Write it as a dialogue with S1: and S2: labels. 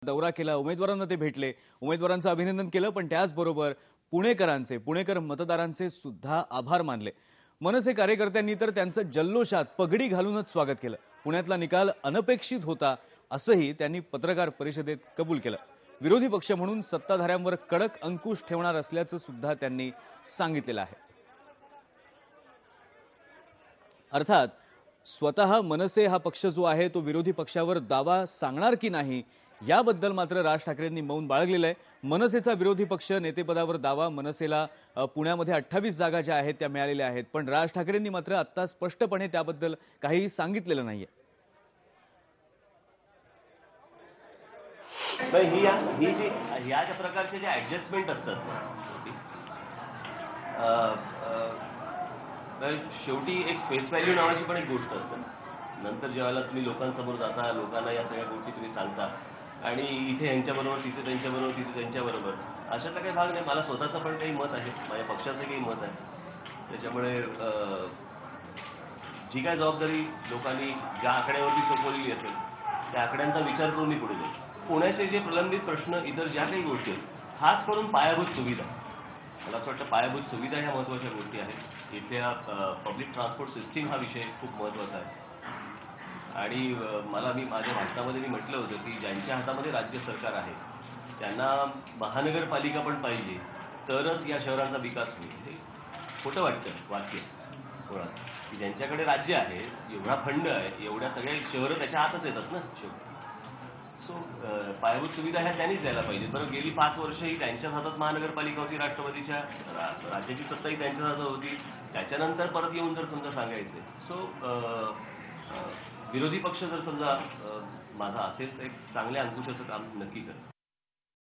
S1: दौरा केला, उमेदवारांना ते भेटले, उमेदवारांचं अभिनंदन केलं, पण त्याचबरोबर पुणेकर मतदारांचे सुद्धा आभार मानले। मनसे कार्यकर्त्यांनी तर त्यांचं जल्लोषात पगडी घालूनच स्वागत केलं। पुण्यातला निकाल अनपेक्षित होता असंही त्यांनी पत्रकार परिषदेत कबूल केलं। विरोधी पक्ष म्हणून सत्ताधाऱ्यांवर कडक अंकुश ठेवणार असल्याचं सुद्धा त्यांनी सांगितलेलं आहे। अर्थात स्वतः मनसे हा पक्ष जो आहे तो विरोधी पक्षावर दावा सांगणार की नाही याबद्दल मात्र राज ठाकरेंनी मौन बाळगलेलं आहे। मनसेचा विरोधी पक्ष नेतेपदावर दावा मनसेला पुण्यामध्ये 28 जागा ज्या आहेत त्या मिळालेल्या आहेत, पण राज ठाकरेंनी मात्र आता स्पष्टपणे त्याबद्दल काही सांगितलेलं नाहीये।
S2: ही जी या प्रकारचे जे ऍडजस्टमेंट असतात तर शेवटी एक फेस व्हॅल्यू नावाची पण एक गोष्ट असते। नंतर जेव्हा तुम्ही लोकांसमोर जाता, लोकांना या सगळ्या गोष्टी तुम्ही सांगता आणि इथे यांच्याबरोबर तिथे त्यांच्याबरोबर तिथे त्यांच्याबरोबर अशातला काही भाग नाही। मला स्वतःचं पण काही मत आहे, माझ्या पक्षाचं काही मत आहे। त्याच्यामुळे जी काय जबाबदारी लोकांनी ज्या आकड्यावरती सोपवलेली असेल त्या आकड्यांचा विचार करून मी पुढे जाईल। पुण्याचे जे प्रलंबित प्रश्न, इतर ज्या काही गोष्टी आहेत, खास करून पायाभूत सुविधा, मला असं वाटतं पायाभूत सुविधा ह्या महत्त्वाच्या गोष्टी आहेत। इथल्या पब्लिक ट्रान्सपोर्ट सिस्टीम हा विषय खूप महत्त्वाचा आहे आणि मी माझ्या भाषणामध्ये म्हटलं होतं की ज्यांच्या हातामध्ये राज्य सरकार आहे त्यांना महानगरपालिका पण पाहिजे तरच या शहरांचा विकास होईल। हे खोटं वाटतं वाक्य मुळात, की ज्यांच्याकडे राज्य आहे, एवढा फंड आहे, एवढ्या सगळ्या शहरं त्याच्या हातच येतात ना शेवटी। सो पायाभूत सुविधा ह्या त्यांनीच द्यायला पाहिजे। बरं, गेली 5 वर्ष ही त्यांच्याच हातात महानगरपालिका होती, राष्ट्रवादीच्या राज्याची सत्ताही त्यांच्याच हातात होती। त्याच्यानंतर परत येऊन जर समजा सांगायचे सो विरोधी पक्ष जर समजा माझा असेल तर एक चांगल्या अंकुशाचं काम नक्की करेल।